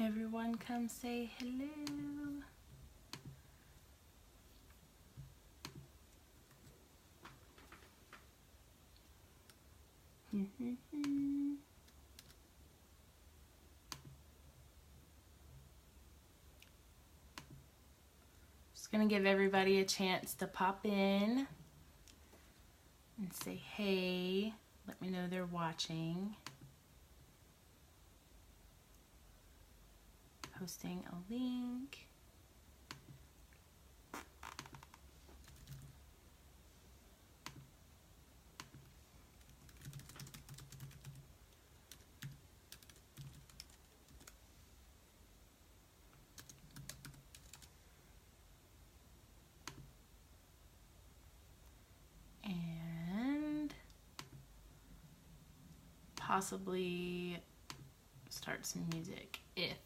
Everyone come say hello. Just gonna give everybody a chance to pop in and say hey. Let me know they're watching. Posting a link. And possibly start some music if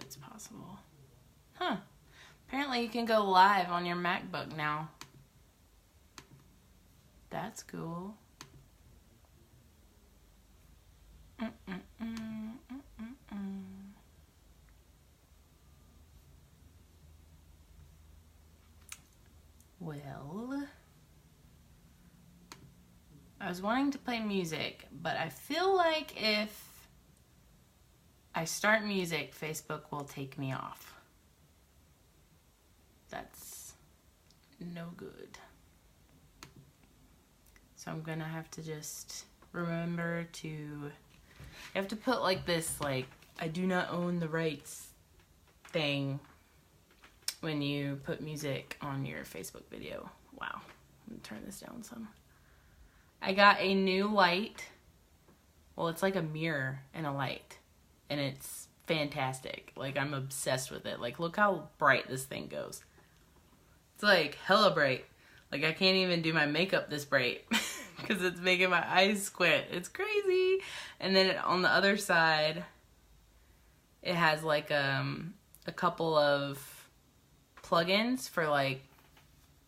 it's possible. Huh. Apparently you can go live on your MacBook now. That's cool. Well, I was wanting to play music, but I feel like if I start music, Facebook will take me off. That's no good. So I'm gonna have to just remember to, you have to put like this, like, I do not own the rights thing when you put music on your Facebook video. Wow, I'm gonna turn this down some. I got a new light. Well, it's like a mirror and a light. And it's fantastic. Like, I'm obsessed with it. Like, look how bright this thing goes. It's like hella bright. Like, I can't even do my makeup this bright because it's making my eyes squint. It's crazy. And then on the other side, it has like a couple of plugins for like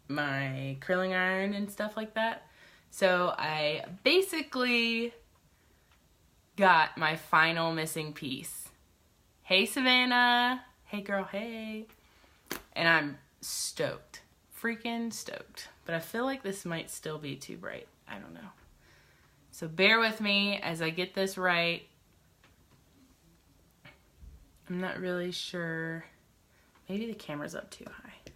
my curling iron and stuff like that. So I basically got my final missing piece. Hey Savannah. Hey girl, hey. And I'm stoked. Freaking stoked. But I feel like this might still be too bright. I don't know. So bear with me as I get this right. I'm not really sure. Maybe the camera's up too high.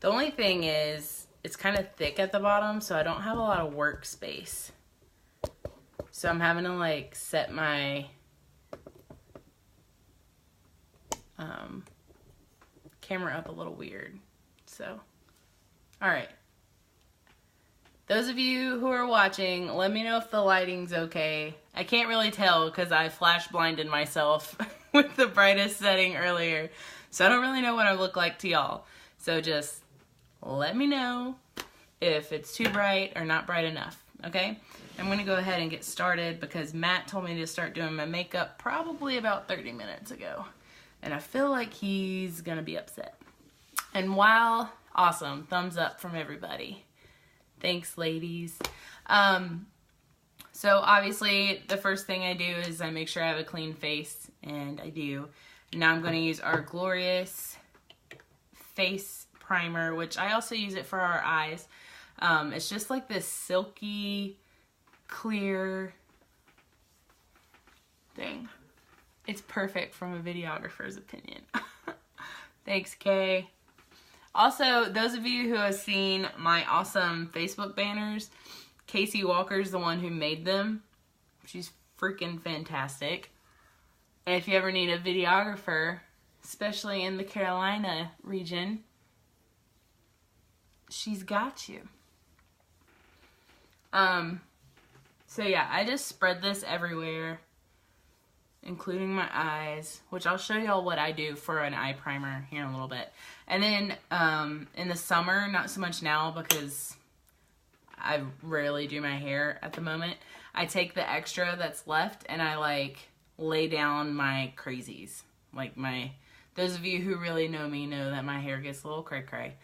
The only thing is, it's kind of thick at the bottom, so I don't have a lot of workspace. So I'm having to like set my camera up a little weird. So, all right. Those of you who are watching, let me know if the lighting's okay. I can't really tell because I flash blinded myself with the brightest setting earlier. So I don't really know what I look like to y'all. So just let me know if it's too bright or not bright enough, okay? I'm gonna go ahead and get started because Matt told me to start doing my makeup probably about 30 minutes ago. And I feel like he's gonna be upset. And wow, awesome, thumbs up from everybody. Thanks, ladies. So obviously the first thing I do is I make sure I have a clean face, and I do. Now I'm gonna use our Glorious face primer, which I also use it for our eyes. It's just like this silky, clear thing. It's perfect from a videographer's opinion. Thanks, Kay. Also, those of you who have seen my awesome Facebook banners, Casey Walker's the one who made them. She's freaking fantastic. And if you ever need a videographer, especially in the Carolina region, she's got you. So yeah, I just spread this everywhere, including my eyes, which I'll show y'all what I do for an eye primer here in a little bit. And then in the summer, not so much now because I rarely do my hair at the moment, I take the extra that's left and I like lay down my crazies. Like those of you who really know me know that my hair gets a little cray cray.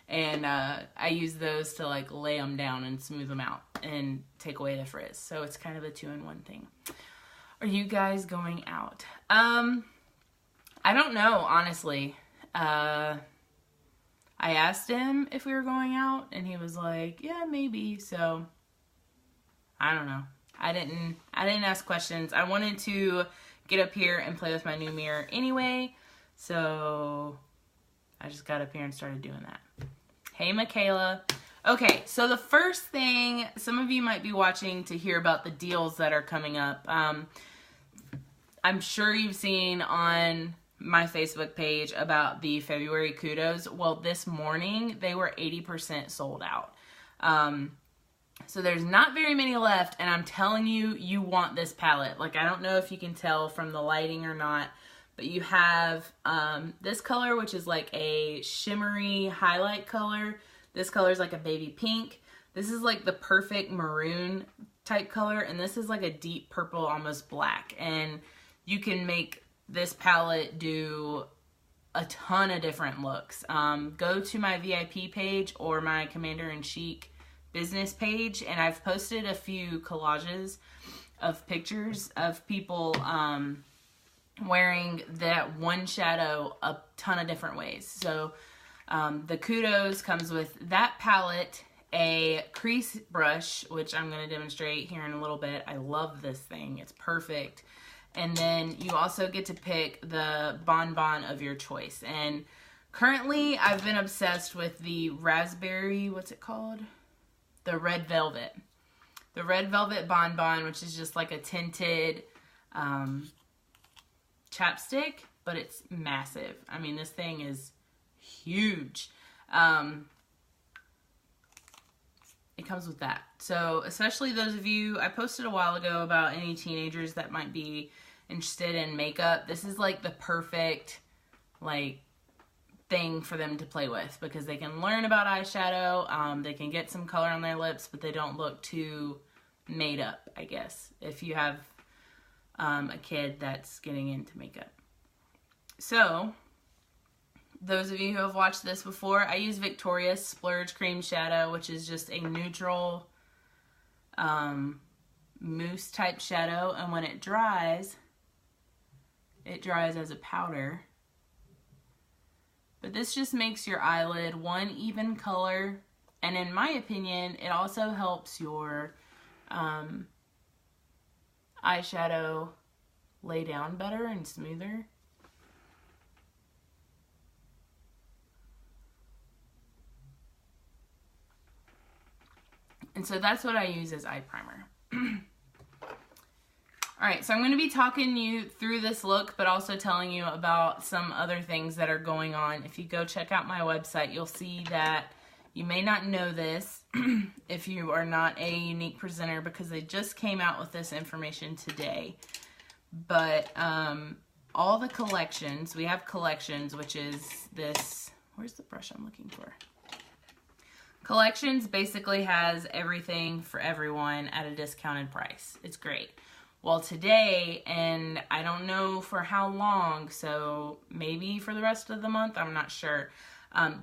And I use those to like lay them down and smooth them out and take away the frizz. So it's kind of a 2-in-1 thing. Are you guys going out? I don't know, honestly. I asked him if we were going out, and he was like, yeah, maybe. So I don't know. I didn't ask questions. I wanted to get up here and play with my new mirror anyway. So I just got up here and started doing that. Hey, Michaela. Okay, so the first thing, some of you might be watching to hear about the deals that are coming up. I'm sure you've seen on my Facebook page about the February Kudos. Well, this morning, they were 80% sold out. So there's not very many left, and I'm telling you, you want this palette. Like, I don't know if you can tell from the lighting or not, but you have this color, which is like a shimmery highlight color. This color is like a baby pink. This is like the perfect maroon type color, and this is like a deep purple, almost black. And you can make this palette do a ton of different looks. Go to my VIP page or my Commander and Chic business page, and I've posted a few collages of pictures of people wearing that one shadow a ton of different ways. So the Kudos comes with that palette, a crease brush, which I'm going to demonstrate here in a little bit. I love this thing. It's perfect. And then you also get to pick the bonbon of your choice. And currently I've been obsessed with the raspberry, what's it called? The red velvet. The red velvet bonbon, which is just like a tinted chapstick, but it's massive. I mean, this thing is huge. It comes with that. So especially those of you, I posted a while ago about any teenagers that might be interested in makeup. This is like the perfect like thing for them to play with, because they can learn about eyeshadow. They can get some color on their lips, but they don't look too made up, I guess, if you have a kid that's getting into makeup. So those of you who have watched this before, I use Victoria's Splurge Cream Shadow, which is just a neutral mousse type shadow, and when it dries as a powder. But this just makes your eyelid one even color, and in my opinion, it also helps your eyeshadow lay down better and smoother. And so that's what I use as eye primer. Alright, so I'm going to be talking you through this look, but also telling you about some other things that are going on. If you go check out my website, you'll see that you may not know this if you are not a unique presenter, because they just came out with this information today. But all the collections, we have collections, which is this, where's the brush I'm looking for? Collections basically has everything for everyone at a discounted price. It's great. Well, today, and I don't know for how long, so maybe for the rest of the month, I'm not sure,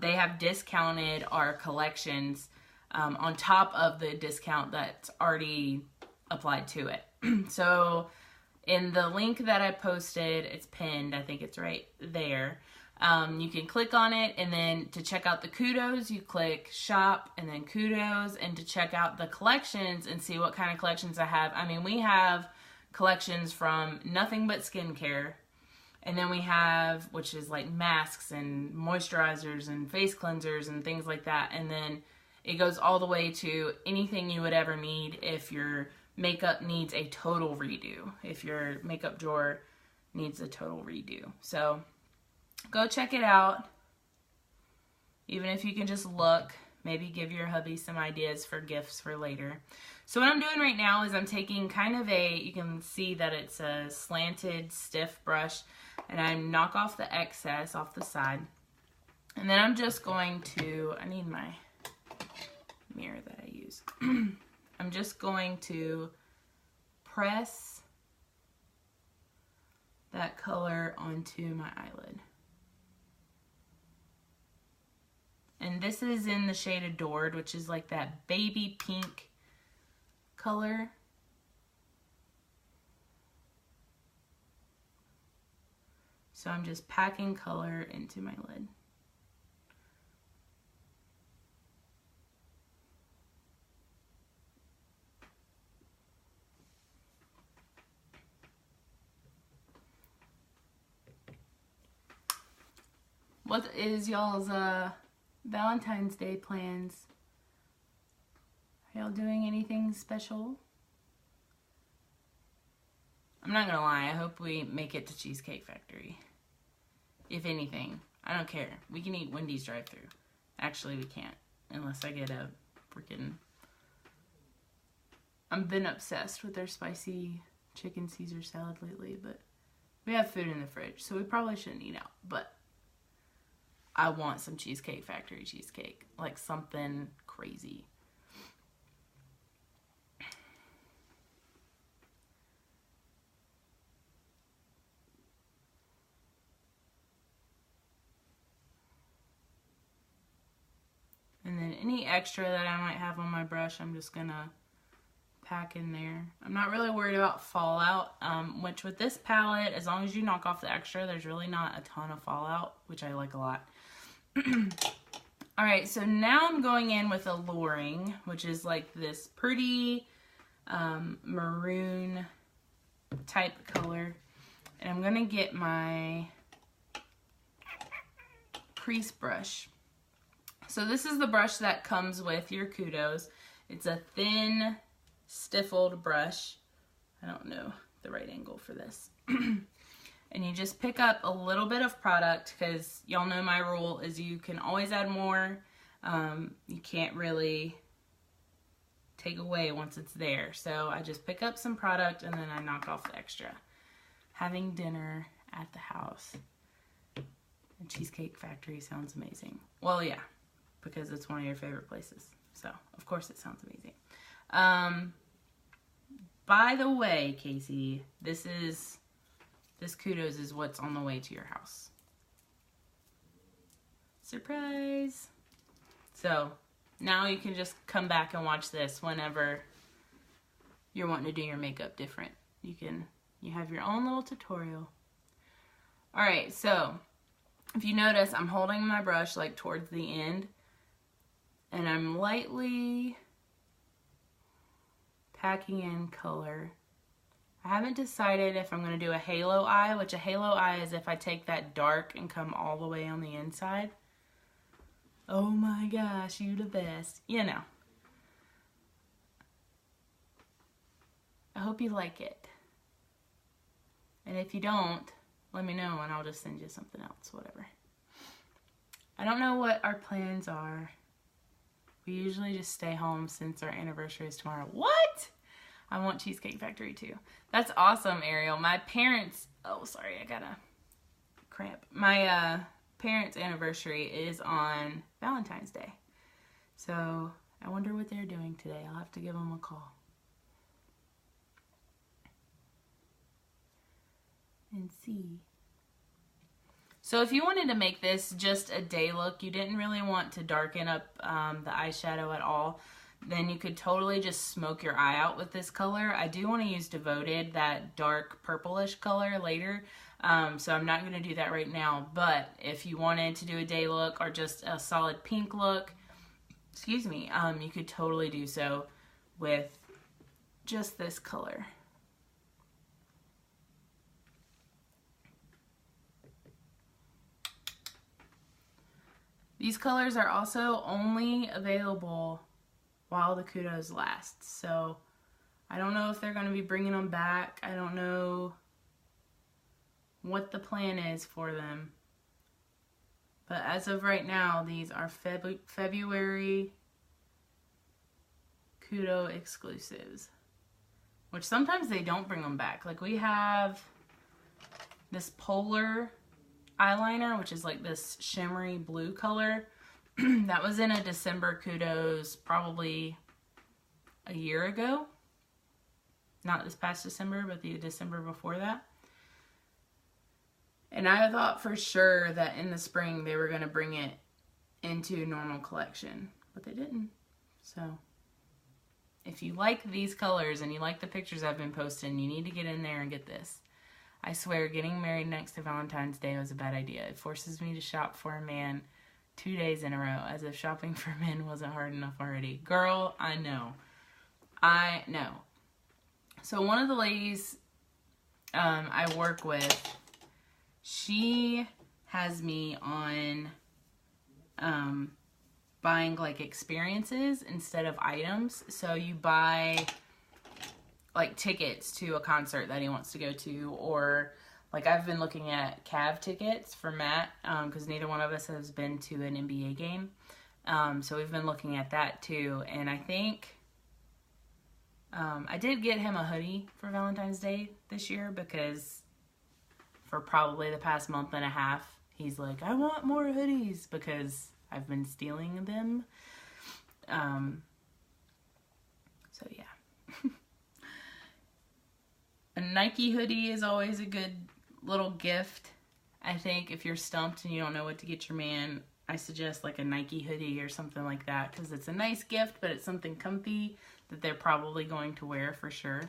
they have discounted our collections on top of the discount that's already applied to it. So in the link that I posted, it's pinned, I think it's right there. You can click on it, and then to check out the Kudos, you click shop and then Kudos, and to check out the collections and see what kind of collections I have. I mean, we have collections from nothing but skincare, and then we have, which is like masks and moisturizers and face cleansers and things like that, and then it goes all the way to anything you would ever need if your makeup needs a total redo, if your makeup drawer needs a total redo. So go check it out. Even if you can just look, maybe give your hubby some ideas for gifts for later. So what I'm doing right now is I'm taking kind of a, you can see that it's a slanted, stiff brush, and I knock off the excess off the side. And then I'm just going to, I need my mirror that I use. I'm just going to press that color onto my eyelid. And this is in the shade Adored, which is like that baby pink color. So I'm just packing color into my lid. What is y'all's Valentine's Day plans? Are y'all doing anything special? I'm not gonna lie, I hope we make it to Cheesecake Factory. If anything, I don't care. We can eat Wendy's drive-thru. Actually, we can't, unless I get a freaking... I've been obsessed with their spicy chicken Caesar salad lately, but we have food in the fridge, so we probably shouldn't eat out, but I want some Cheesecake Factory cheesecake, like something crazy. And then any extra that I might have on my brush, I'm just gonna pack in there. I'm not really worried about fallout, which with this palette, as long as you knock off the extra, there's really not a ton of fallout, which I like a lot. Alright, so now I'm going in with Alluring, which is like this pretty maroon type color. And I'm going to get my crease brush. So this is the brush that comes with your Kudos. It's a thin, stifled brush. I don't know the right angle for this. And you just pick up a little bit of product, because y'all know my rule is you can always add more. You can't really take away once it's there. So I just pick up some product and then I knock off the extra. Having dinner at the house. And Cheesecake Factory sounds amazing. Well, yeah, because it's one of your favorite places. So, of course it sounds amazing. By the way, Casey, this Kudos is what's on the way to your house. Surprise! So, now you can just come back and watch this whenever you're wanting to do your makeup different. You have your own little tutorial. Alright, so, if you notice, I'm holding my brush like towards the end, and I'm lightly packing in color. I haven't decided if I'm going to do a halo eye, which a halo eye is if I take that dark and come all the way on the inside. Oh my gosh, you the best. You know. I hope you like it. And if you don't, let me know and I'll just send you something else, whatever. I don't know what our plans are. We usually just stay home since our anniversary is tomorrow. What? I want Cheesecake Factory too. That's awesome, Ariel. My parents, oh sorry, I got a cramp. My parents' anniversary is on Valentine's Day. So I wonder what they're doing today. I'll have to give them a call. And see. So if you wanted to make this just a day look, you didn't really want to darken up the eyeshadow at all, then you could totally just smoke your eye out with this color. I do want to use Devoted, that dark purplish color, later. So I'm not going to do that right now. But if you wanted to do a day look or just a solid pink look, excuse me, you could totally do so with just this color. These colors are also only available while the Kudos lasts. So I don't know if they're going to be bringing them back. I don't know what the plan is for them. But as of right now, these are February Kudo exclusives. Which sometimes they don't bring them back. Like we have this Polar eyeliner, which is like this shimmery blue color. That was in a December Kudos probably a year ago. Not this past December, but the December before that. And I thought for sure that in the spring they were going to bring it into normal collection, but they didn't. So if you like these colors and you like the pictures I've been posting, you need to get in there and get this. I swear, getting married next to Valentine's Day was a bad idea. It forces me to shop for a man 2 days in a row, as if shopping for men wasn't hard enough already. Girl, I know. I know. So one of the ladies I work with, she has me on buying like experiences instead of items. So you buy like tickets to a concert that he wants to go to, or like I've been looking at Cavs tickets for Matt because neither one of us has been to an NBA game. So we've been looking at that too. And I think I did get him a hoodie for Valentine's Day this year because for probably the past month and a half, he's like, I want more hoodies because I've been stealing them. So yeah. A Nike hoodie is always a good little gift. I think if you're stumped and you don't know what to get your man, I suggest like a Nike hoodie or something like that because it's a nice gift, but it's something comfy that they're probably going to wear for sure.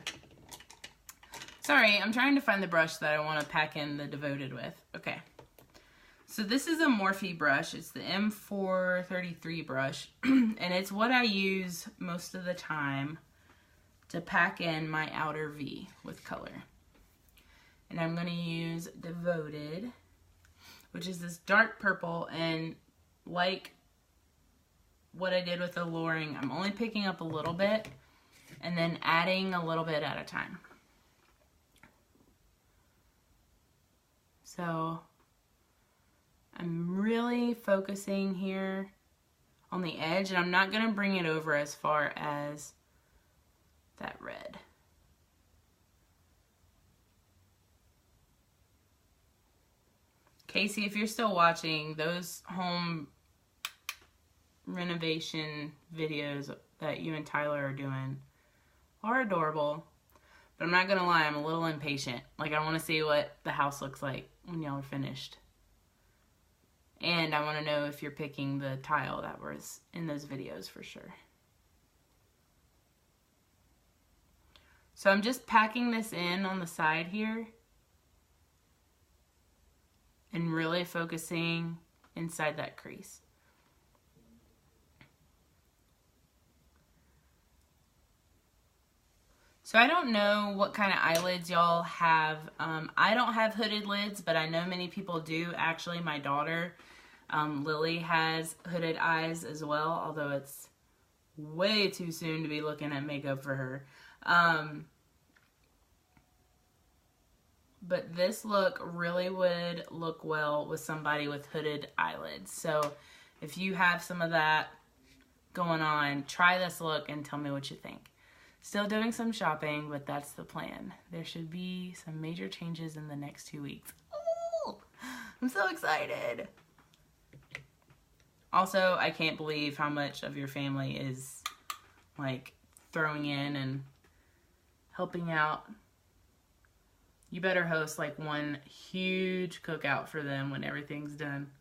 Sorry, I'm trying to find the brush that I want to pack in the Devoted with. Okay. So this is a Morphe brush. It's the M433 brush. And it's what I use most of the time to pack in my outer V with color. And I'm going to use Devoted, which is this dark purple. And like what I did with Alluring, I'm only picking up a little bit and then adding a little bit at a time. So I'm really focusing here on the edge, and I'm not going to bring it over as far as that red. Casey, if you're still watching, those home renovation videos that you and Tyler are doing are adorable. But I'm not going to lie, I'm a little impatient. Like, I want to see what the house looks like when y'all are finished. And I want to know if you're picking the tile that was in those videos for sure. So I'm just packing this in on the side here. And really focusing inside that crease. So I don't know what kind of eyelids y'all have. I don't have hooded lids, but I know many people do. Actually, my daughter, Lily, has hooded eyes as well, although it's way too soon to be looking at makeup for her. But this look really would look well with somebody with hooded eyelids. So if you have some of that going on, try this look and tell me what you think. Still doing some shopping, but that's the plan. There should be some major changes in the next 2 weeks. Ooh, I'm so excited. Also, I can't believe how much of your family is like throwing in and helping out. You better host like one huge cookout for them when everything's done.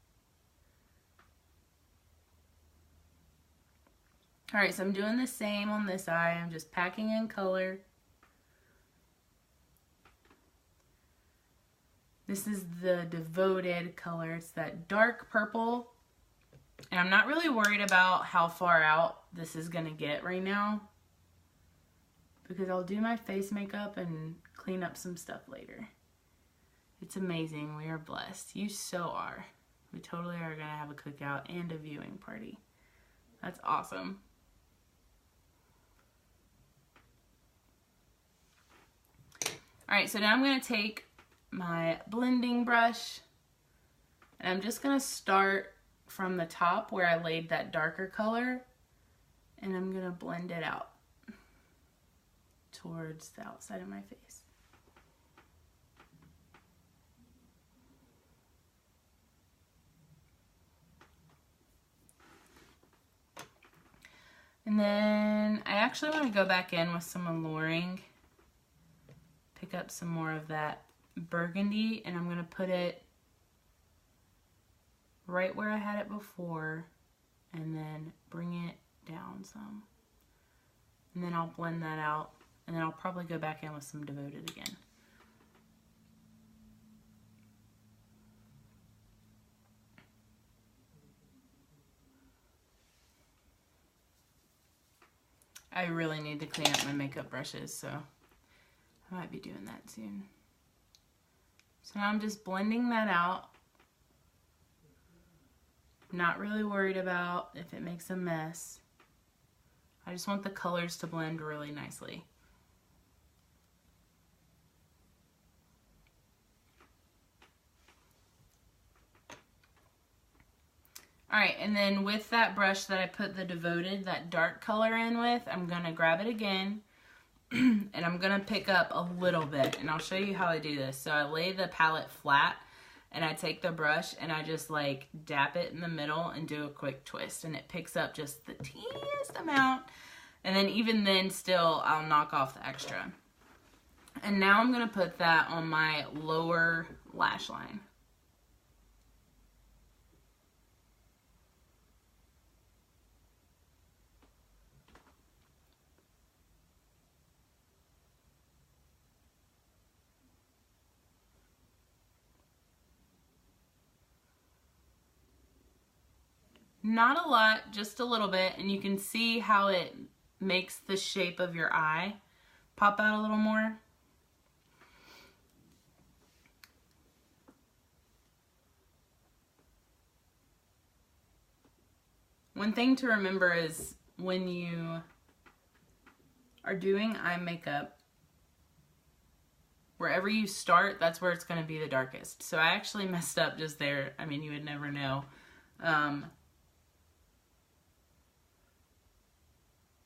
Alright, so I'm doing the same on this eye. I'm just packing in color. This is the Devoted color. It's that dark purple. And I'm not really worried about how far out this is going to get right now, because I'll do my face makeup and clean up some stuff later. It's amazing. We are blessed. You so are. We totally are going to have a cookout and a viewing party. That's awesome. Alright, so now I'm going to take my blending brush and I'm just going to start from the top where I laid that darker color, and I'm going to blend it out towards the outside of my face. And then I actually want to go back in with some Alluring, pick up some more of that burgundy, and I'm going to put it right where I had it before, and then bring it down some. And then I'll blend that out, and then I'll probably go back in with some Devoted again. I really need to clean up my makeup brushes, so I might be doing that soon. So now I'm just blending that out. Not really worried about if it makes a mess. I just want the colors to blend really nicely. Alright, and then with that brush that I put the Devoted, that dark color in with, I'm going to grab it again, and I'm going to pick up a little bit, and I'll show you how I do this. So I lay the palette flat, and I take the brush, and I just like dap it in the middle and do a quick twist, and it picks up just the teeniest amount, and then even then still I'll knock off the extra. And now I'm going to put that on my lower lash line. Not a lot, just a little bit, and you can see how it makes the shape of your eye pop out a little more. One thing to remember is when you are doing eye makeup, wherever you start, that's where it's going to be the darkest. So I actually messed up just there. I mean, you would never know.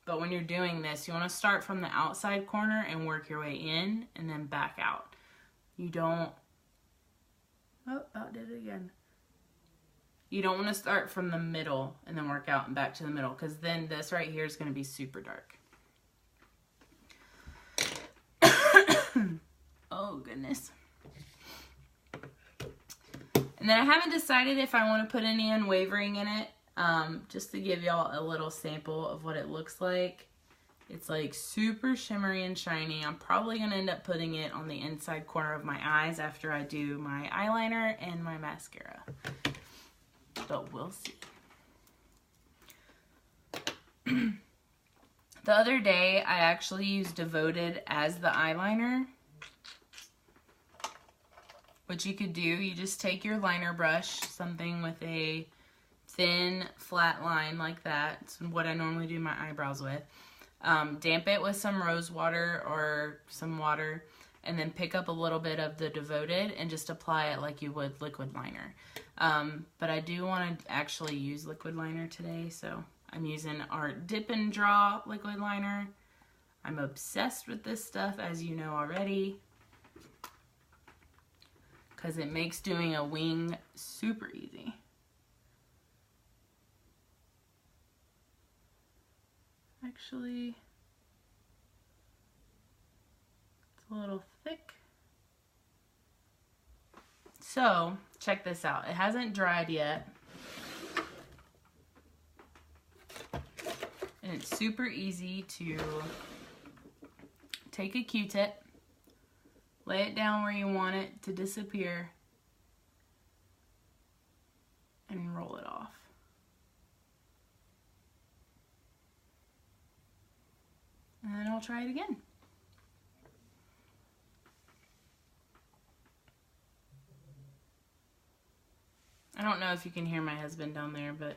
But when you're doing this, you want to start from the outside corner and work your way in and then back out. You don't... Oh, about did it again. You don't want to start from the middle and then work out and back to the middle, because then this right here is going to be super dark. Oh, goodness. And then I haven't decided if I want to put any unwavering in it. Just to give y'all a little sample of what it looks like. It's like super shimmery and shiny. I'm probably going to end up putting it on the inside corner of my eyes after I do my eyeliner and my mascara. But we'll see. The other day, I actually used Devoted as the eyeliner. What you could do, you just take your liner brush, something with a thin, flat line like that. It's what I normally do my eyebrows with. Damp it with some rose water or some water, and then pick up a little bit of the Devoted and just apply it like you would liquid liner. But I do want to actually use liquid liner today, so I'm using our Dip and Draw liquid liner. I'm obsessed with this stuff, as you know already, because it makes doing a wing super easy. Actually, it's a little thick. So, check this out. It hasn't dried yet. And it's super easy to take a Q-tip, lay it down where you want it to disappear, and roll it off. And then I'll try it again. I don't know if you can hear my husband down there, but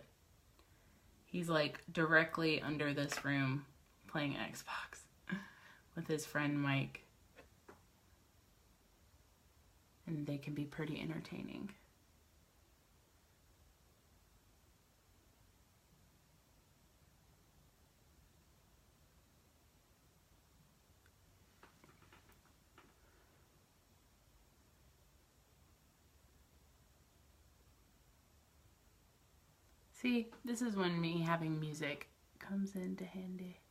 he's like directly under this room playing Xbox with his friend Mike. And they can be pretty entertaining. See, this is when me having music comes into handy.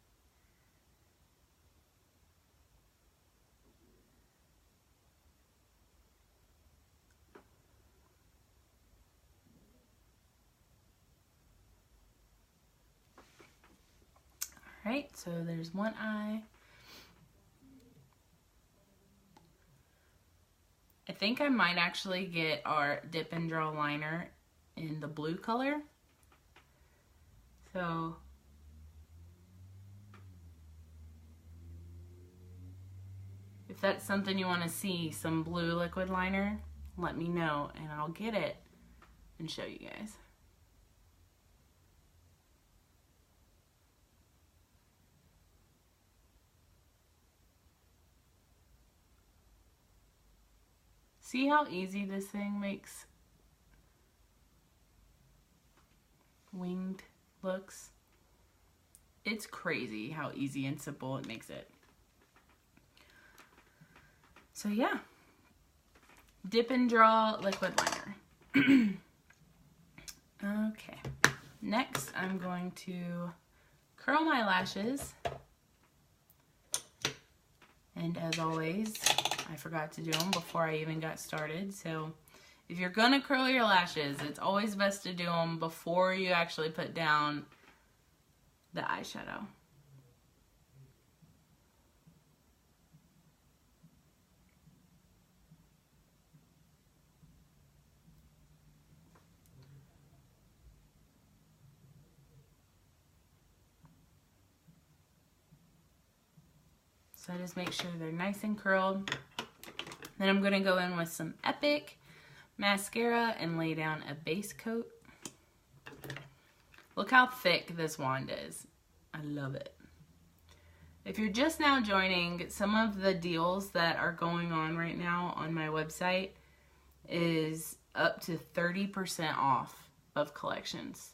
Alright, so there's one eye. I think I might actually get our Dip and Draw liner in the blue color. So if that's something you want to see, some blue liquid liner, let me know and I'll get it and show you guys. See how easy this thing makes winged looks? It's crazy how easy and simple it makes it. So yeah, Dip and Draw liquid liner. Okay, next I'm going to curl my lashes. And as always, I forgot to do them before I even got started. So if you're gonna curl your lashes, it's always best to do them before you actually put down the eyeshadow. So I just make sure they're nice and curled. Then I'm going to go in with some Epic mascara and lay down a base coat. Look how thick this wand is. I love it. If you're just now joining, some of the deals that are going on right now on my website is up to 30% off of collections,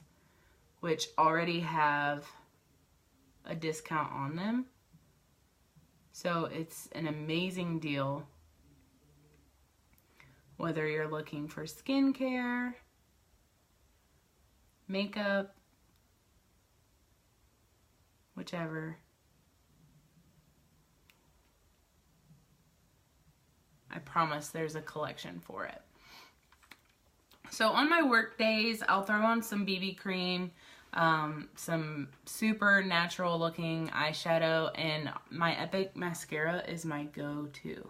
which already have a discount on them. So it's an amazing deal, whether you're looking for skincare, makeup, whichever. I promise there's a collection for it. So on my work days, I'll throw on some BB cream, some super natural looking eyeshadow, and my Epic mascara is my go-to.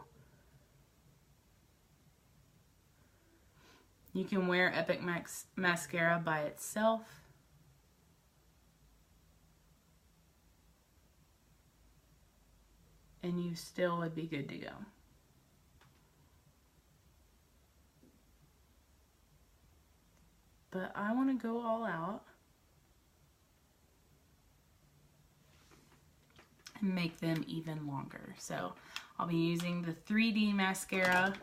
You can wear Epic mascara by itself. And you still would be good to go. But I want to go all out and make them even longer. So I'll be using the 3D mascara,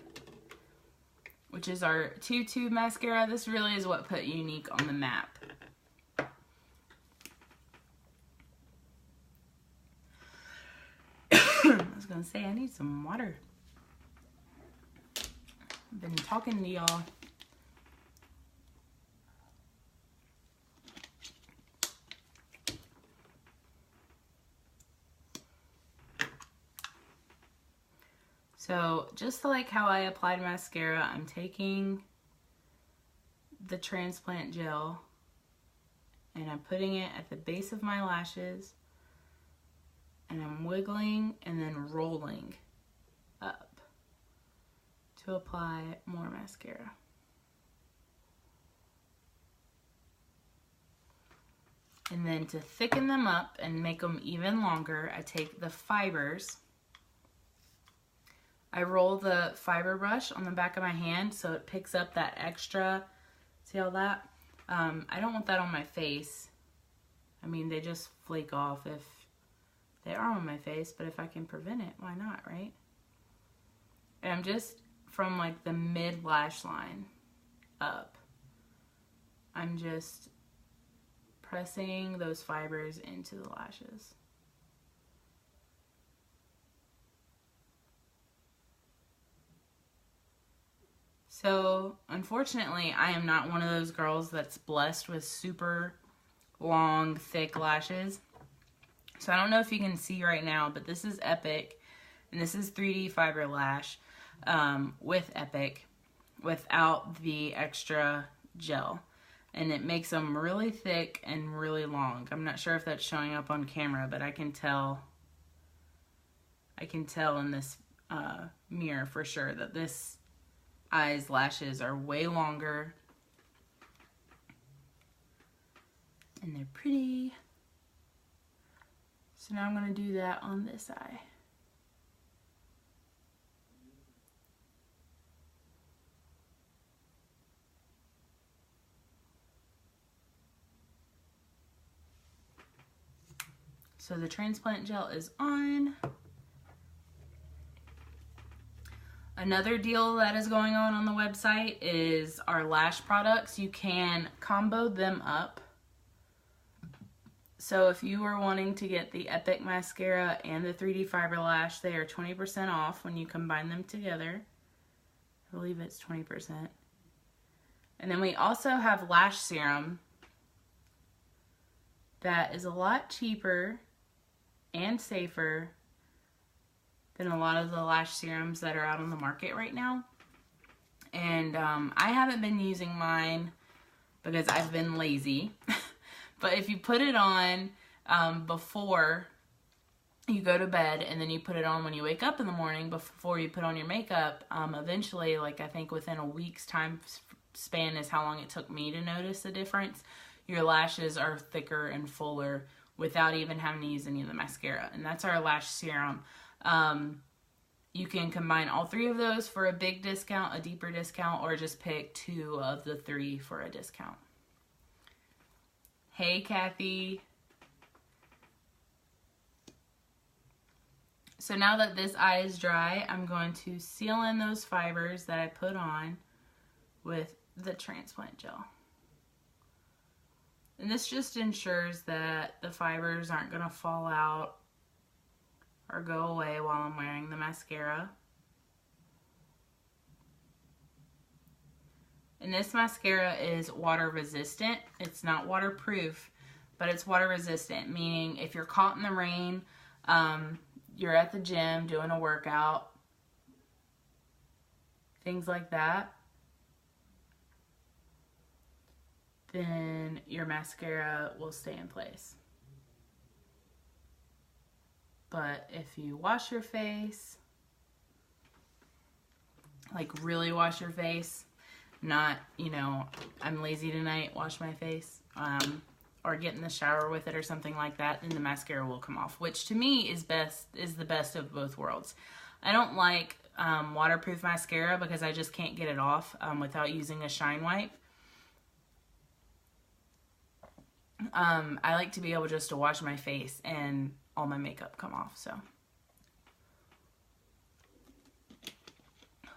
which is our 2-tube mascara. This really is what put Unique on the map. I was gonna say I need some water. I've been talking to y'all. So just like how I applied mascara, I'm taking the transplant gel and I'm putting it at the base of my lashes, and I'm wiggling and then rolling up to apply more mascara. And then to thicken them up and make them even longer, I take the fibers. I roll the fiber brush on the back of my hand so it picks up that extra. See all that? I don't want that on my face. I mean, they just flake off if they are on my face, but if I can prevent it, why not, right? And I'm just from like the mid lash line up. I'm just pressing those fibers into the lashes. So, unfortunately, I am not one of those girls that's blessed with super long, thick lashes. So, I don't know if you can see right now, but this is Epic, and this is 3D Fiber Lash with Epic, without the extra gel. and it makes them really thick and really long. I'm not sure if that's showing up on camera, but I can tell in this mirror for sure that this eye's lashes are way longer and they're pretty. So now I'm going to do that on this eye. So the transplant gel is on. Another deal that is going on the website is our lash products. You can combo them up. So if you are wanting to get the Epic Mascara and the 3D Fiber Lash, they are 20% off when you combine them together. I believe it's 20%. And then we also have lash serum that is a lot cheaper and safer than a lot of the lash serums that are out on the market right now. And I haven't been using mine because I've been lazy. But if you put it on before you go to bed, and then you put it on when you wake up in the morning before you put on your makeup, eventually, like I think within a week's time span is how long it took me to notice the difference, your lashes are thicker and fuller without even having to use any of the mascara. And that's our lash serum. You can combine all three of those for a big discount, a deeper discount, or just pick 2 of the 3 for a discount. Hey, Kathy. So now that this eye is dry, I'm going to seal in those fibers that I put on with the transplant gel. And this just ensures that the fibers aren't going to fall out or go away while I'm wearing the mascara. And this mascara is water resistant. It's not waterproof, but it's water resistant, meaning if you're caught in the rain, you're at the gym doing a workout, things like that, then your mascara will stay in place. But if you wash your face, like really wash your face, not, you know, I'm lazy tonight, wash my face, or get in the shower with it or something like that, then the mascara will come off, which to me is the best of both worlds. I don't like waterproof mascara because I just can't get it off without using a shine wipe. I like to be able just to wash my face and all my makeup come off, so.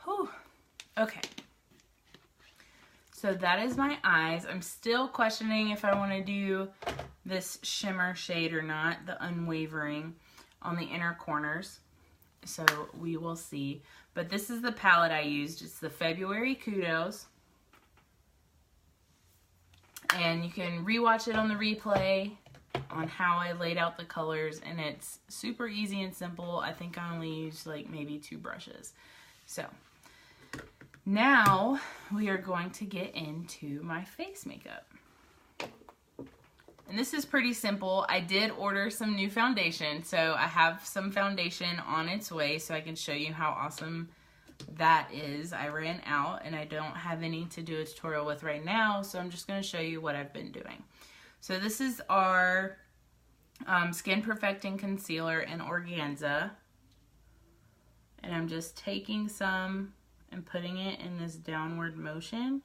Whew. Okay. So that is my eyes. I'm still questioning if I want to do this shimmer shade or not, the Unwavering, on the inner corners. So we will see. But this is the palette I used. It's the February Kudos. And you can rewatch it on the replay on how I laid out the colors. And it's super easy and simple. I think I only used like maybe 2 brushes. So now we are going to get into my face makeup. And this is pretty simple. I did order some new foundation, so I have some foundation on its way so I can show you how awesome that is. I ran out and I don't have any to do a tutorial with right now, so I'm just going to show you what I've been doing. So this is our Skin Perfecting Concealer in Organza. And I'm just taking some and putting it in this downward motion.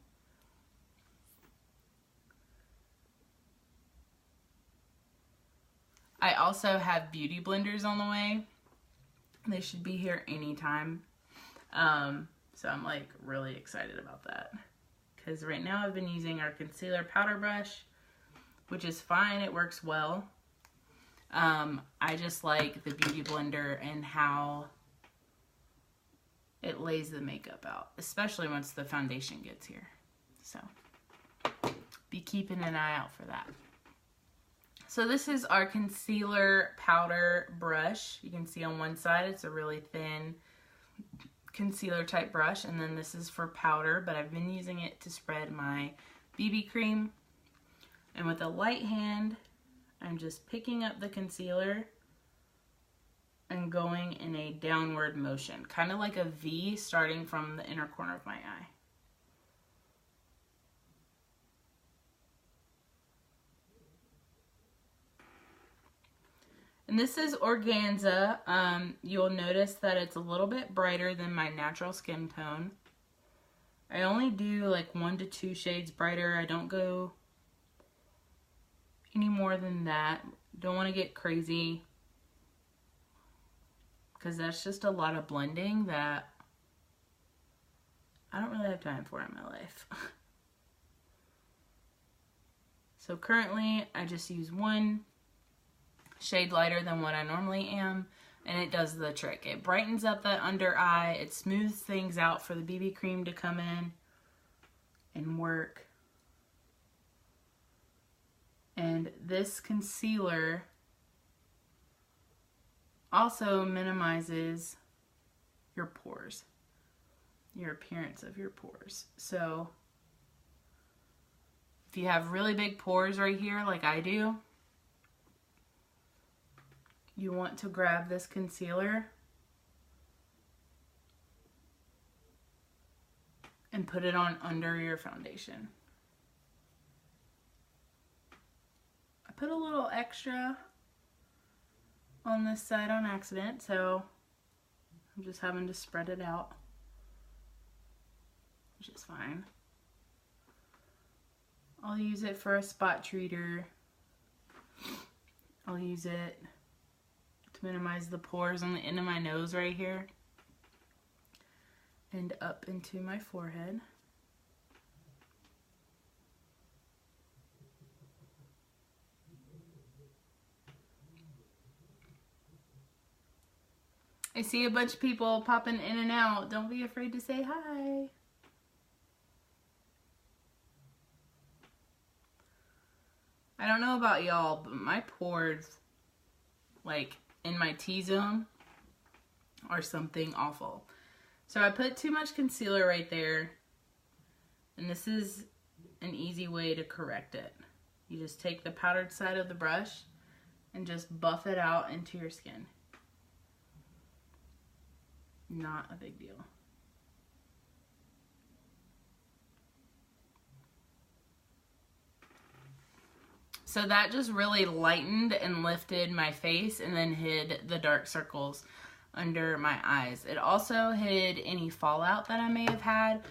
I also have beauty blenders on the way. They should be here anytime. So I'm like really excited about that. Because right now I've been using our concealer powder brush, which is fine, it works well. I just like the beauty blender and how it lays the makeup out, especially once the foundation gets here. So be keeping an eye out for that. So this is our concealer powder brush. You can see on one side it's a really thin concealer type brush, and then this is for powder, but I've been using it to spread my BB cream And with a light hand, I'm just picking up the concealer and going in a downward motion, kind of like a V starting from the inner corner of my eye. And this is Organza. You'll notice that it's a little bit brighter than my natural skin tone. I only do like 1 to 2 shades brighter. I don't go any more than that. Don't want to get crazy, because that's just a lot of blending that I don't really have time for in my life. So currently I just use 1 shade lighter than what I normally am, and it does the trick. It brightens up that under eye, it smooths things out for the BB cream to come in and work. And this concealer also minimizes your pores, your appearance of your pores. So if you have really big pores right here like I do, you want to grab this concealer and put it on under your foundation. I put a little extra on this side on accident, so I'm just having to spread it out, which is fine. I'll use it for a spot treater. I'll use it to minimize the pores on the end of my nose right here and up into my forehead. I see a bunch of people popping in and out. Don't be afraid to say hi. I don't know about y'all, but my pores, like in my T-zone, are something awful. So I put too much concealer right there, and this is an easy way to correct it. You just take the powdered side of the brush and just buff it out into your skin. Not a big deal. So that just really lightened and lifted my face and then hid the dark circles under my eyes. It also hid any fallout that I may have had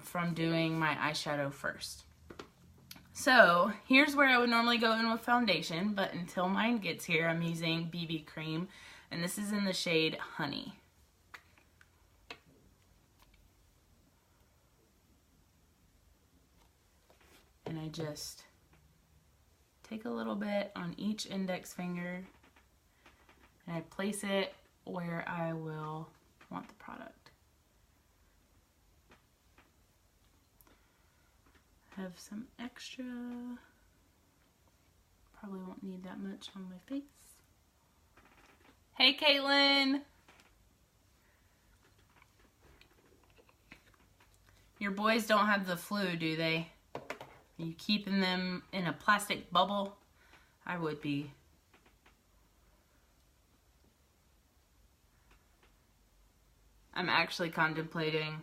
from doing my eyeshadow first. So here's where I would normally go in with foundation, but until mine gets here, I'm using BB cream, and this is in the shade Honey. And I just take a little bit on each index finger and I place it where I will want the product. Have some extra. Probably won't need that much on my face. Hey, Caitlin! Your boys don't have the flu, do they? Are you keeping them in a plastic bubble? I would be. I'm actually contemplating,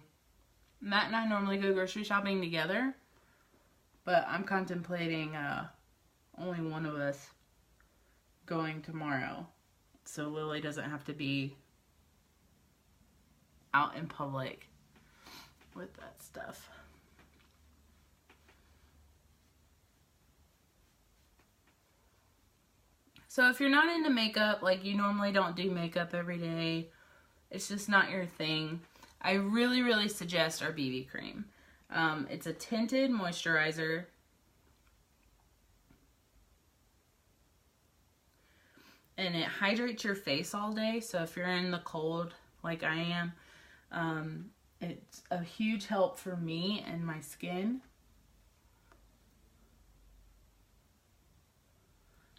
Matt and I normally go grocery shopping together, but I'm contemplating only one of us going tomorrow, so Lily doesn't have to be out in public with that stuff. So if you're not into makeup, like you normally don't do makeup every day, it's just not your thing, I really, really suggest our BB cream. It's a tinted moisturizer. And it hydrates your face all day, so if you're in the cold like I am, it's a huge help for me and my skin.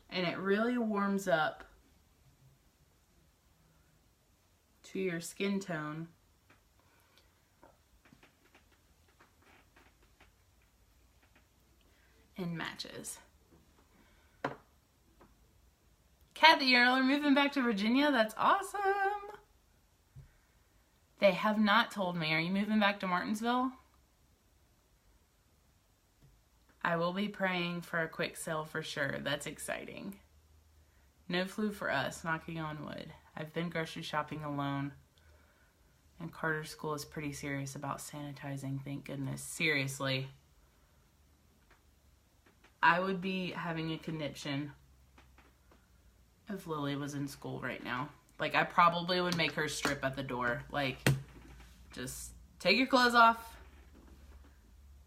And it really warms up to your skin tone. And matches. Kathy, you're moving back to Virginia? That's awesome. They have not told me. Are you moving back to Martinsville? I will be praying for a quick sale for sure. That's exciting. No flu for us, knocking on wood. I've been grocery shopping alone. And Carter's school is pretty serious about sanitizing, thank goodness. Seriously. I would be having a conniption if Lily was in school right now. Like, I probably would make her strip at the door. Like, just take your clothes off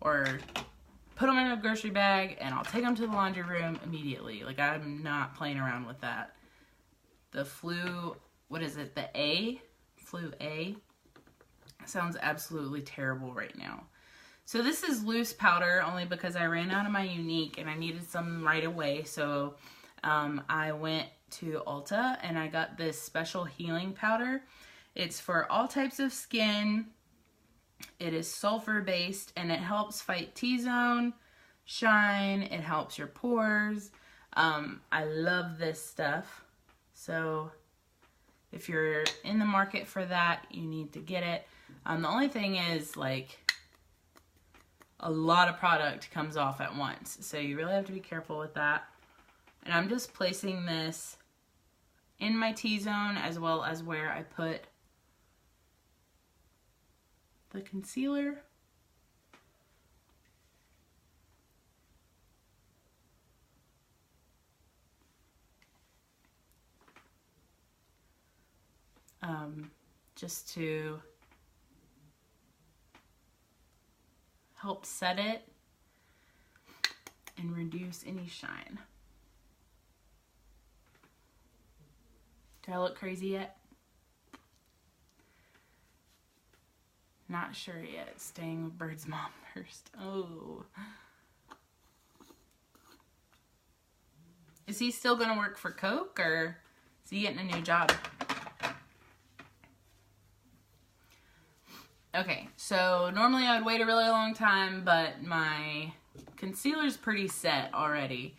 or put them in a grocery bag and I'll take them to the laundry room immediately. Like, I'm not playing around with that. The flu, what is it? The A? Flu A? Sounds absolutely terrible right now. So this is loose powder only because I ran out of my Unique and I needed some right away. So I went to Ulta and I got this special healing powder. It's for all types of skin. It is sulfur based and it helps fight T-zone, shine. It helps your pores. I love this stuff. So if you're in the market for that, you need to get it. The only thing is, like, a lot of product comes off at once. So you really have to be careful with that. And I'm just placing this in my T-zone as well as where I put the concealer. Just to help set it and reduce any shine. Do I look crazy yet? Not sure yet. Staying with Bird's mom first. Oh. Is he still gonna work for Coke or is he getting a new job? Okay, so normally I would wait a really long time, but my concealer's pretty set already.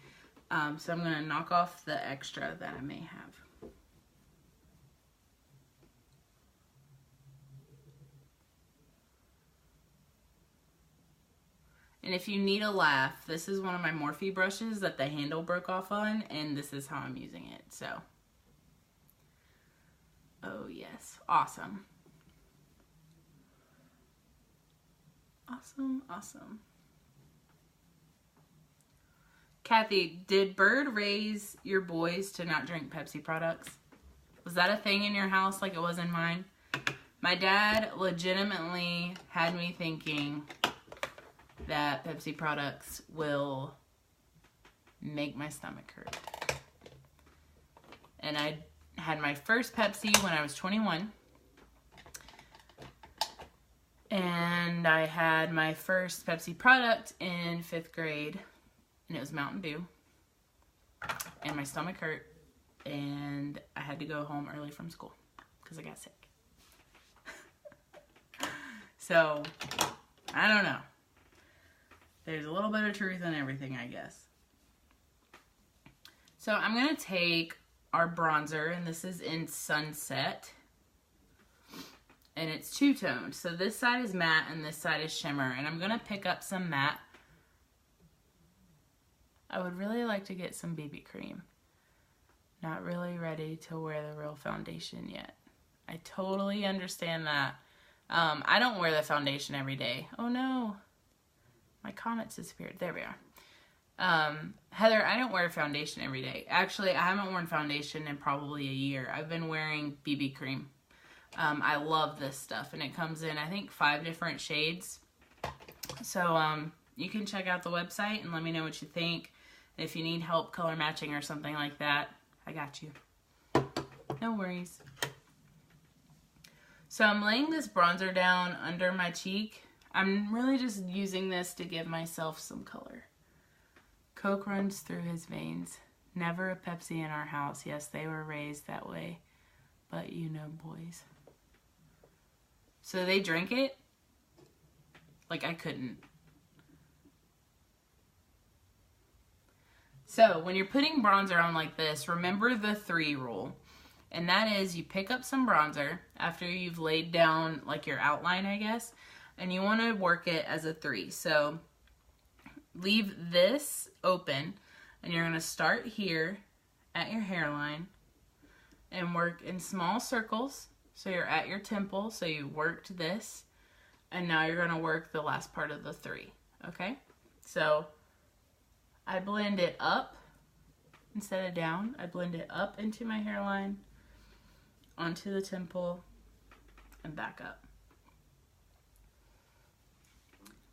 So I'm going to knock off the extra that I may have. And if you need a laugh, this is one of my Morphe brushes that the handle broke off on, and this is how I'm using it, so. Oh yes, awesome. Awesome, awesome. Kathy, did Bird raise your boys to not drink Pepsi products? Was that a thing in your house like it was in mine? My dad legitimately had me thinking that Pepsi products will make my stomach hurt. And I had my first Pepsi when I was 21. And I had my first Pepsi product in 5th grade, and it was Mountain Dew. And my stomach hurt, and I had to go home early from school because I got sick. So, I don't know. There's a little bit of truth in everything, I guess. So, I'm going to take our bronzer, and this is in Sunset. And it's two-toned. So this side is matte and this side is shimmer. And I'm going to pick up some matte. I would really like to get some BB cream. Not really ready to wear the real foundation yet. I totally understand that. I don't wear the foundation every day. Oh no. My comments disappeared. There we are. Heather, I don't wear foundation every day. Actually, I haven't worn foundation in probably a year. I've been wearing BB cream. I love this stuff, and it comes in, I think, 5 different shades. So, you can check out the website and let me know what you think. If you need help color matching or something like that, I got you. No worries. So, I'm laying this bronzer down under my cheek. I'm really just using this to give myself some color. Coke runs through his veins. Never a Pepsi in our house. Yes, they were raised that way. But you know, boys. So they drink it? Like, I couldn't. So when you're putting bronzer on like this, remember the 3 rule. And that is you pick up some bronzer after you've laid down like your outline, I guess, and you want to work it as a 3. So leave this open and you're going to start here at your hairline and work in small circles. So you're at your temple, so you worked this, and now you're going to work the last part of the 3, okay? So I blend it up instead of down. I blend it up into my hairline, onto the temple, and back up.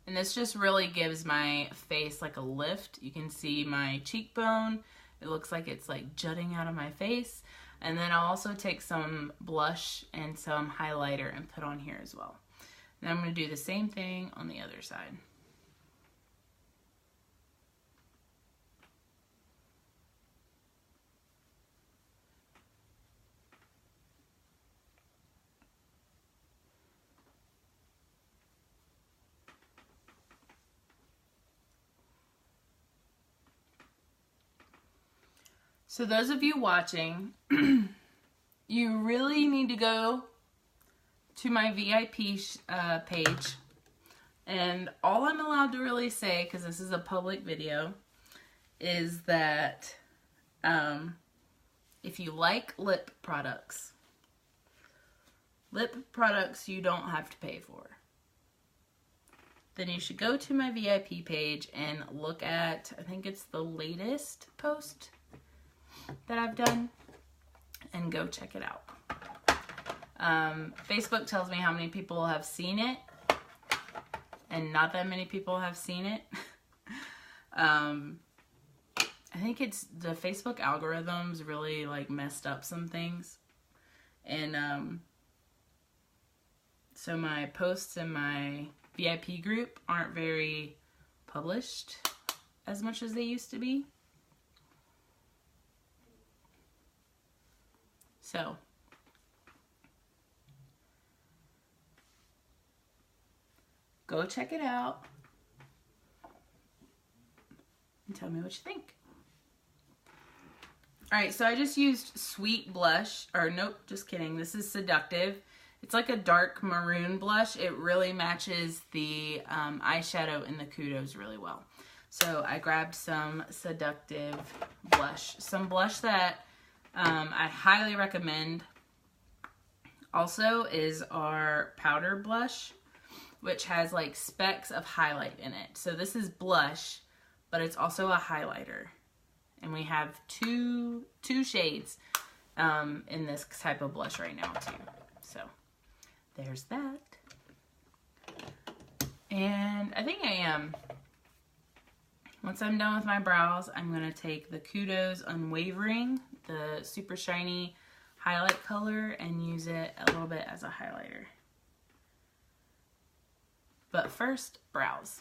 And this just really gives my face like a lift. You can see my cheekbone. It looks like it's like jutting out of my face. And then I'll also take some blush and some highlighter and put on here as well. Now I'm going to do the same thing on the other side. So those of you watching, you really need to go to my VIP page. And all I'm allowed to really say, because this is a public video, is that if you like lip products you don't have to pay for, then you should go to my VIP page and look at, I think it's the latest post that I've done, and go check it out. Facebook tells me how many people have seen it, and not that many people have seen it. I think it's the Facebook algorithms really like messed up some things, and so my posts in my VIP group aren't very published as much as they used to be. So go check it out and tell me what you think. Alright, so I just used Sweet Blush, or nope, just kidding. This is Seductive. It's like a dark maroon blush. It really matches the eyeshadow in the Kudos really well. So I grabbed some Seductive blush. Some blush that I highly recommend also is our powder blush, which has like specks of highlight in it. So this is blush, but it's also a highlighter. And we have two shades in this type of blush right now too. So there's that. And I think I am. Once I'm done with my brows, I'm going to take the Kudos Unwavering, the super shiny highlight color, and use it a little bit as a highlighter. But first, brows.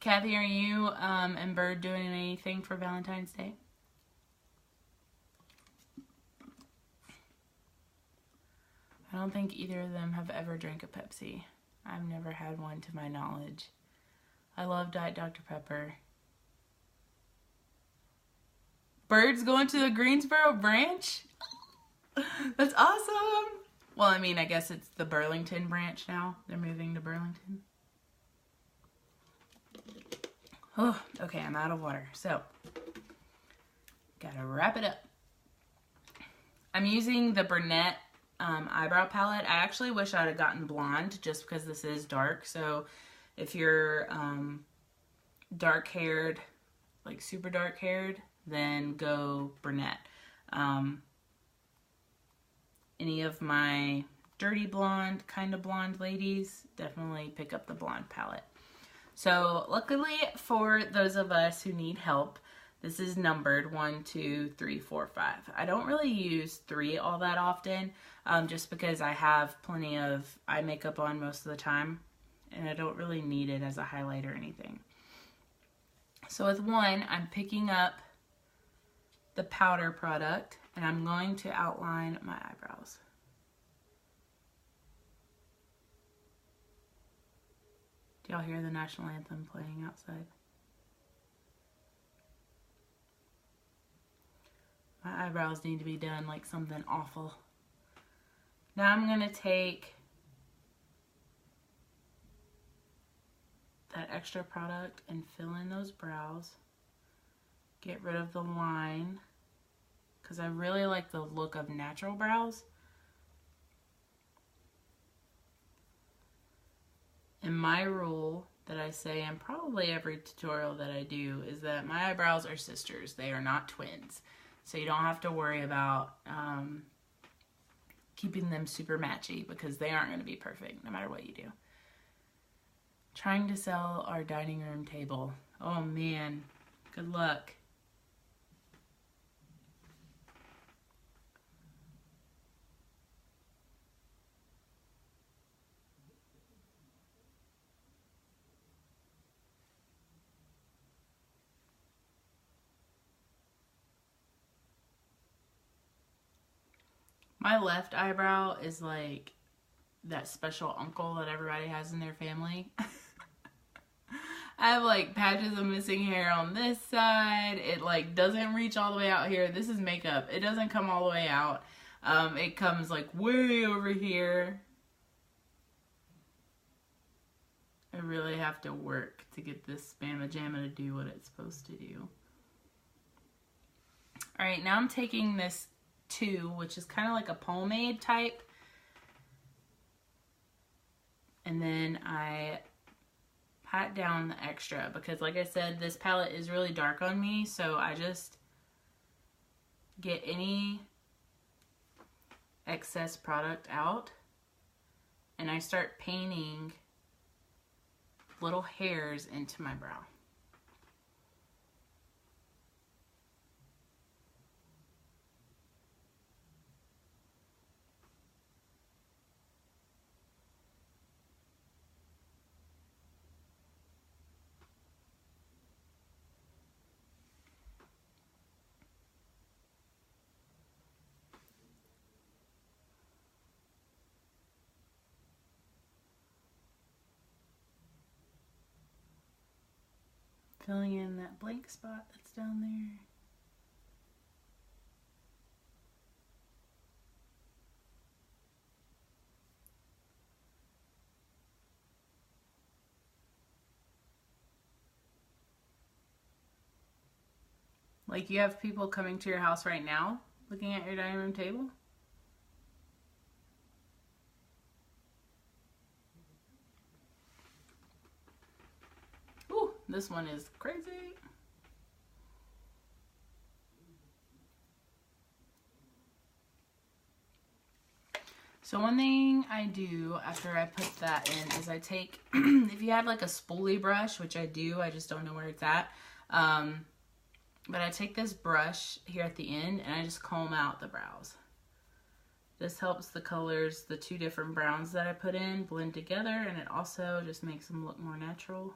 Kathy, are you and Bird doing anything for Valentine's Day? I don't think either of them have ever drank a Pepsi. I've never had one to my knowledge. I love Diet Dr. Pepper. Bird's going to the Greensboro branch? That's awesome! Well, I mean, I guess it's the Burlington branch now. They're moving to Burlington. Oh, okay, I'm out of water. So, gotta wrap it up. I'm using the Brunette eyebrow palette. I actually wish I'd have gotten blonde just because this is dark. So if you're dark haired, like super dark haired, then go brunette. Any of my dirty blonde, kind of blonde ladies, definitely pick up the blonde palette. So luckily for those of us who need help, this is numbered 1, 2, 3, 4, 5. I don't really use 3 all that often, just because I have plenty of eye makeup on most of the time, and I don't really need it as a highlight or anything. So with 1, I'm picking up the powder product, and I'm going to outline my eyebrows. Do y'all hear the national anthem playing outside? My eyebrows need to be done like something awful. Now I'm going to take that extra product and fill in those brows. Get rid of the line because I really like the look of natural brows. And my rule that I say in probably every tutorial that I do is that my eyebrows are sisters. They are not twins. So you don't have to worry about keeping them super matchy because they aren't going to be perfect no matter what you do. Trying to sell our dining room table. Oh man, good luck. My left eyebrow is like that special uncle that everybody has in their family. I have like patches of missing hair on this side. It like doesn't reach all the way out here. This is makeup. It doesn't come all the way out. It comes like way over here. I really have to work to get this Spamma Jamma to do what it's supposed to do. Alright, now I'm taking this 2, which is kind of like a pomade type. And then I pat down the extra because like I said, this palette is really dark on me, so I just get any excess product out and I start painting little hairs into my brow. Filling in that blank spot that's down there. Like you have people coming to your house right now looking at your dining room table. Ooh, this one is crazy. So one thing I do after I put that in is I take, if you have like a spoolie brush, which I do, I just don't know where it's at, but I take this brush here at the end and I just comb out the brows. This helps the colors, the 2 different browns that I put in, blend together, and it also just makes them look more natural.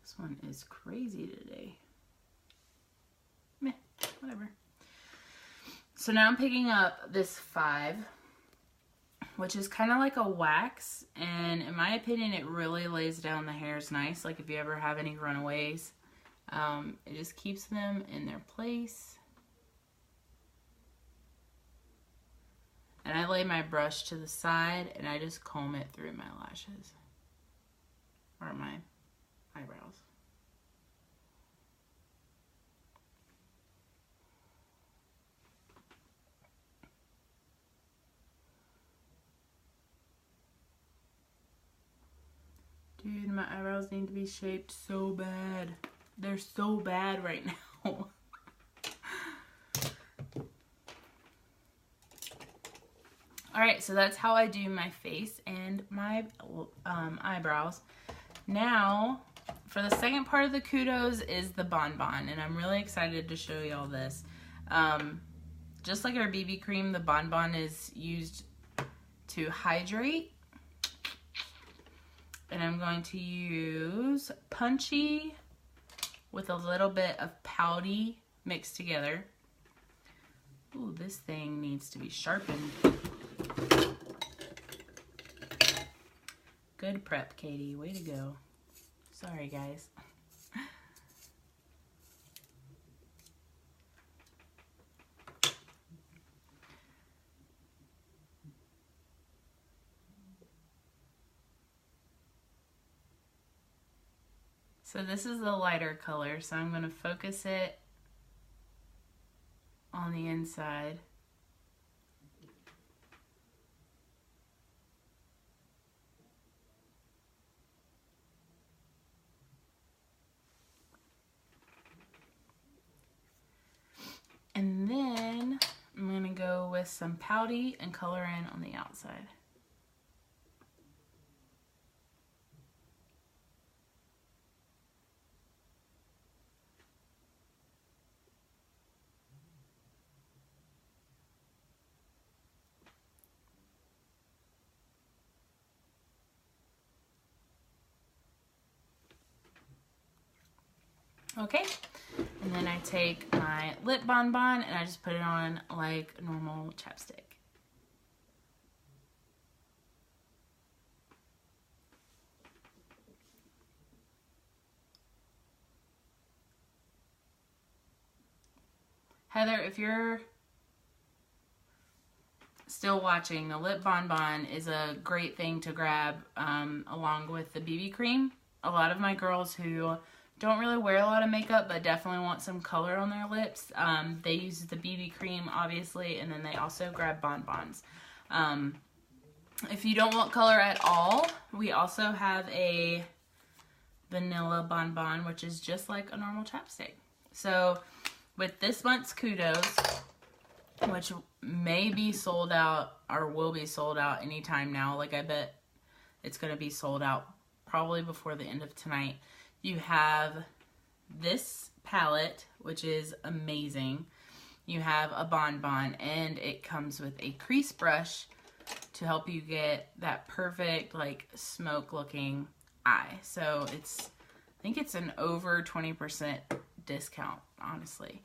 This one is crazy today. Meh, whatever. So now I'm picking up this 5, which is kind of like a wax, and in my opinion it really lays down the hairs nice. Like if you ever have any runaways, it just keeps them in their place. And I lay my brush to the side and I just comb it through my lashes or my eyebrows. Dude, my eyebrows need to be shaped so bad. They're so bad right now. Alright, so that's how I do my face and my eyebrows. Now, for the second part of the Kudos is the bonbon, and I'm really excited to show you all this. Just like our BB cream, the bonbon is used to hydrate. And I'm going to use Punchy with a little bit of Pouty mixed together. Ooh, this thing needs to be sharpened. Good prep, Katie. Way to go. Sorry, guys. So this is the lighter color, so I'm going to focus it on the inside. And then I'm going to go with some Pouty and color in on the outside. Okay, and then I take my lip bonbon and I just put it on like normal chapstick. Heather, if you're still watching, the lip bonbon is a great thing to grab along with the BB cream. A lot of my girls who don't really wear a lot of makeup but definitely want some color on their lips, they use the BB cream obviously, and then they also grab bonbons. If you don't want color at all, we also have a vanilla bonbon, which is just like a normal chapstick. So with this month's Kudos, which may be sold out or will be sold out anytime now, like I bet it's going to be sold out probably before the end of tonight. You have this palette, which is amazing. You have a bonbon, and it comes with a crease brush to help you get that perfect, like, smoke looking eye. So it's, I think it's an over 20% discount, honestly.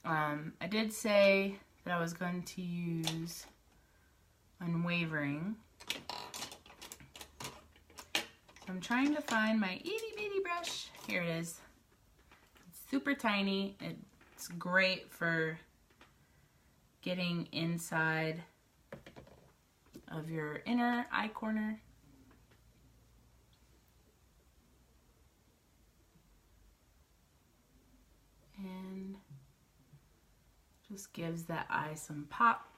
I did say that I was going to use Unwavering. I'm trying to find my itty bitty brush. Here it is. It's super tiny. It's great for getting inside of your inner eye corner. And just gives that eye some pop.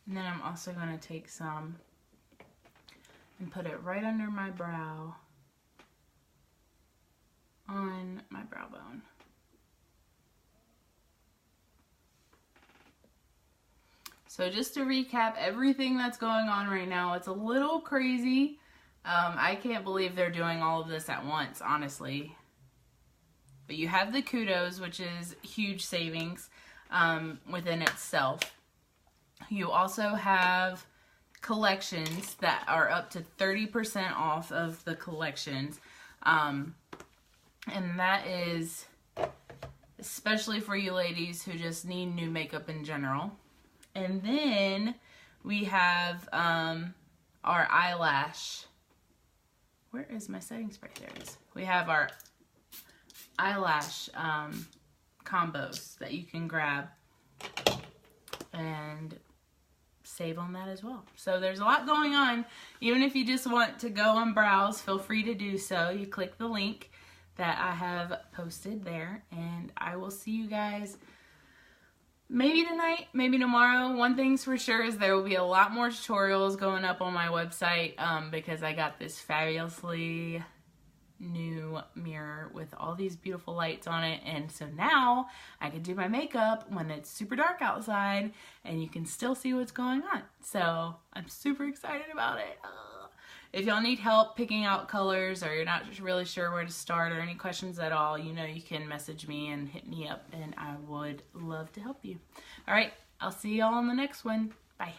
And then I'm also going to take some and put it right under my brow on my brow bone. So just to recap everything that's going on right now, it's a little crazy. I can't believe they're doing all of this at once, honestly. But you have the Kudos, which is huge savings within itself. You also have collections that are up to 30% off of the collections. And that is especially for you ladies who just need new makeup in general. And then we have our eyelash. Where is my setting spray? There it is. We have our eyelash combos that you can grab and save on that as well. So there's a lot going on. Even if you just want to go and browse, feel free to do so. You click the link that I have posted there, and I will see you guys maybe tonight, maybe tomorrow. One thing's for sure is there will be a lot more tutorials going up on my website because I got this fabulously new mirror with all these beautiful lights on it, and so now I can do my makeup when it's super dark outside and you can still see what's going on. So I'm super excited about it. if y'all need help picking out colors, or you're not really sure where to start, or any questions at all, you know, you can message me and hit me up, and I would love to help you. All right, I'll see y'all on the next one. Bye.